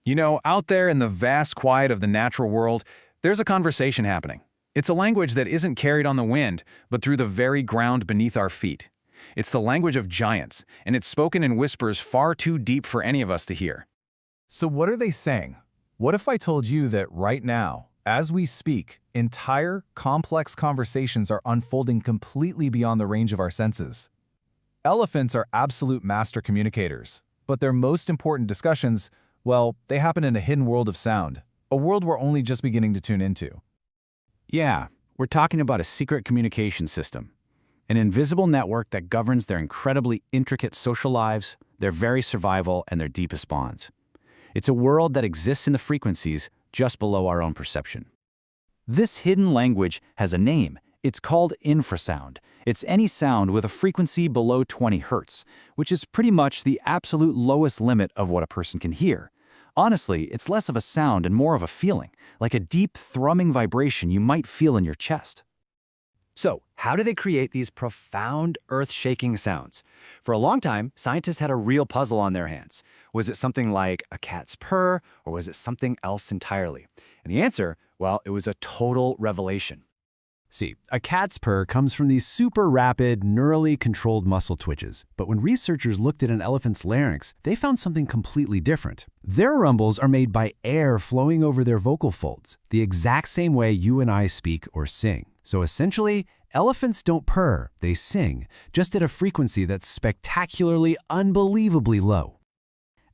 You know, out there in the vast quiet of the natural world, there's a conversation happening. It's a language that isn't carried on the wind, but through the very ground beneath our feet. It's the language of giants, and it's spoken in whispers far too deep for any of us to hear. So what are they saying? What if I told you that right now, as we speak, entire, complex conversations are unfolding completely beyond the range of our senses? Elephants are absolute master communicators, but their most important discussions, well, they happen in a hidden world of sound, a world we're only just beginning to tune into. Yeah, we're talking about a secret communication system, an invisible network that governs their incredibly intricate social lives, their very survival, and their deepest bonds. It's a world that exists in the frequencies just below our own perception. This hidden language has a name. It's called infrasound. It's any sound with a frequency below 20 Hz, which is pretty much the absolute lowest limit of what a person can hear. Honestly, it's less of a sound and more of a feeling, like a deep thrumming vibration you might feel in your chest. So, how do they create these profound, earth-shaking sounds? For a long time, scientists had a real puzzle on their hands. Was it something like a cat's purr, or was it something else entirely? And the answer, well, it was a total revelation. See, a cat's purr comes from these super rapid, neurally controlled muscle twitches. But when researchers looked at an elephant's larynx, they found something completely different. Their rumbles are made by air flowing over their vocal folds, the exact same way you and I speak or sing. So essentially, elephants don't purr, they sing, just at a frequency that's spectacularly, unbelievably low.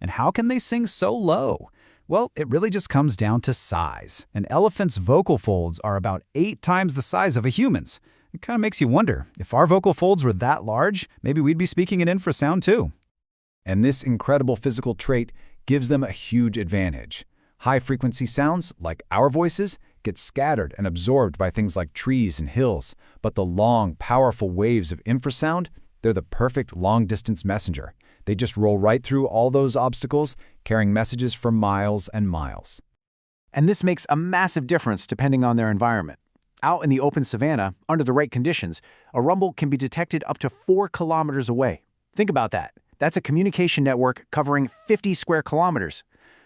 And how can they sing so low? Well, it really just comes down to size. An elephant's vocal folds are about 8 times the size of a human's. It kind of makes you wonder, if our vocal folds were that large, maybe we'd be speaking in infrasound too. And this incredible physical trait gives them a huge advantage. High-frequency sounds, like our voices, get scattered and absorbed by things like trees and hills. But the long, powerful waves of infrasound, they're the perfect long-distance messenger. They just roll right through all those obstacles, carrying messages for miles and miles. And this makes a massive difference depending on their environment. Out in the open savanna, under the right conditions, a rumble can be detected up to 4 kilometers away. Think about that. That's a communication network covering 50 square kilometers.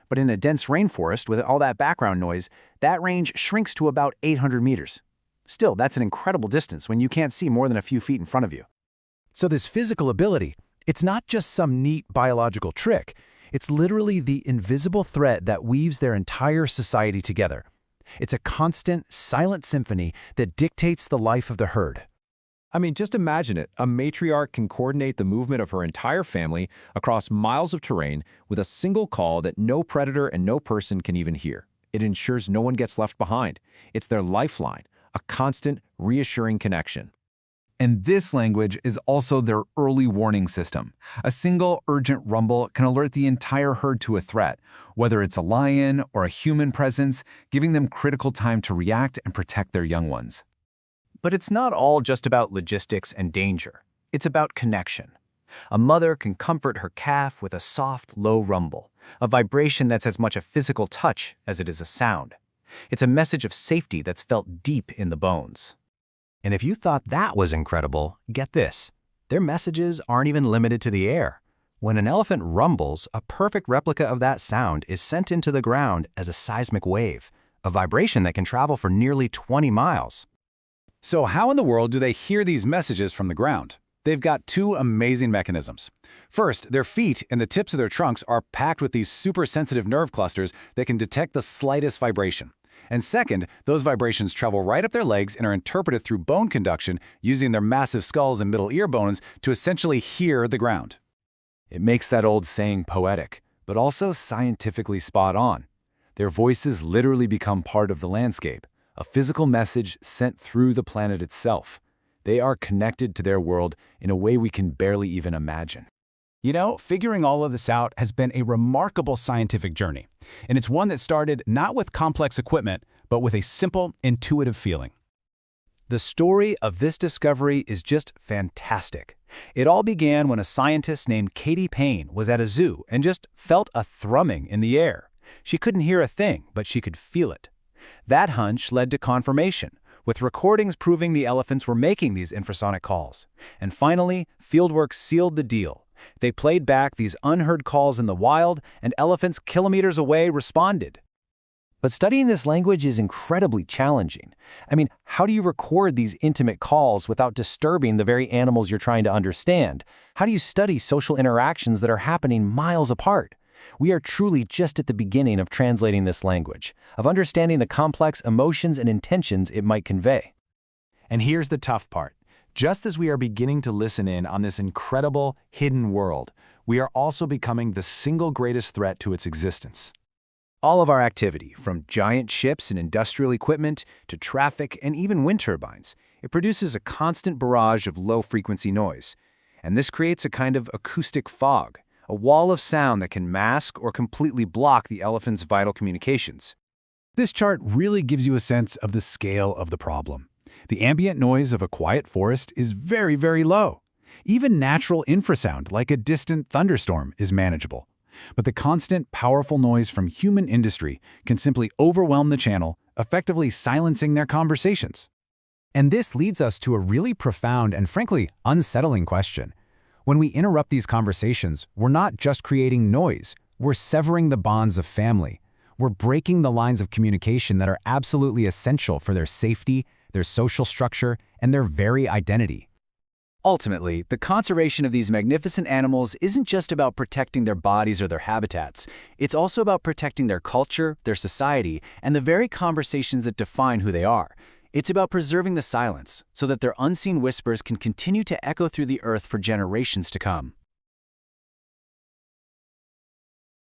But in a dense rainforest with all that background noise, that range shrinks to about 800 meters. Still, that's an incredible distance when you can't see more than a few feet in front of you. So this physical ability, it's not just some neat biological trick. It's literally the invisible thread that weaves their entire society together. It's a constant, silent symphony that dictates the life of the herd. I mean, just imagine it. A matriarch can coordinate the movement of her entire family across miles of terrain with a single call that no predator and no person can even hear. It ensures no one gets left behind. It's their lifeline, a constant, reassuring connection. And this language is also their early warning system. A single urgent rumble can alert the entire herd to a threat, whether it's a lion or a human presence, giving them critical time to react and protect their young ones. But it's not all just about logistics and danger. It's about connection. A mother can comfort her calf with a soft, low rumble, a vibration that's as much a physical touch as it is a sound. It's a message of safety that's felt deep in the bones. And if you thought that was incredible, get this. Their messages aren't even limited to the air. When an elephant rumbles, a perfect replica of that sound is sent into the ground as a seismic wave, a vibration that can travel for nearly 20 miles. So how in the world do they hear these messages from the ground? They've got 2 amazing mechanisms. First, their feet and the tips of their trunks are packed with these super sensitive nerve clusters that can detect the slightest vibration. And second, those vibrations travel right up their legs and are interpreted through bone conduction using their massive skulls and middle ear bones to essentially hear the ground. It makes that old saying poetic, but also scientifically spot on. Their voices literally become part of the landscape, a physical message sent through the planet itself. They are connected to their world in a way we can barely even imagine. You know, figuring all of this out has been a remarkable scientific journey, and it's one that started not with complex equipment, but with a simple, intuitive feeling. The story of this discovery is just fantastic. It all began when a scientist named Katie Payne was at a zoo and just felt a thrumming in the air. She couldn't hear a thing, but she could feel it. That hunch led to confirmation, with recordings proving the elephants were making these infrasonic calls. And finally, fieldwork sealed the deal. They played back these unheard calls in the wild, and elephants kilometers away responded. But studying this language is incredibly challenging. I mean, how do you record these intimate calls without disturbing the very animals you're trying to understand? How do you study social interactions that are happening miles apart? We are truly just at the beginning of translating this language, of understanding the complex emotions and intentions it might convey. And here's the tough part. Just as we are beginning to listen in on this incredible, hidden world, we are also becoming the single greatest threat to its existence. All of our activity, from giant ships and industrial equipment to traffic and even wind turbines, it produces a constant barrage of low-frequency noise. And this creates a kind of acoustic fog, a wall of sound that can mask or completely block the elephant's vital communications. This chart really gives you a sense of the scale of the problem. The ambient noise of a quiet forest is very, very low. Even natural infrasound, like a distant thunderstorm, is manageable. But the constant, powerful noise from human industry can simply overwhelm the channel, effectively silencing their conversations. And this leads us to a really profound and frankly unsettling question. When we interrupt these conversations, we're not just creating noise, we're severing the bonds of family. We're breaking the lines of communication that are absolutely essential for their safety, their social structure, and their very identity. Ultimately, the conservation of these magnificent animals isn't just about protecting their bodies or their habitats. It's also about protecting their culture, their society, and the very conversations that define who they are. It's about preserving the silence so that their unseen whispers can continue to echo through the earth for generations to come.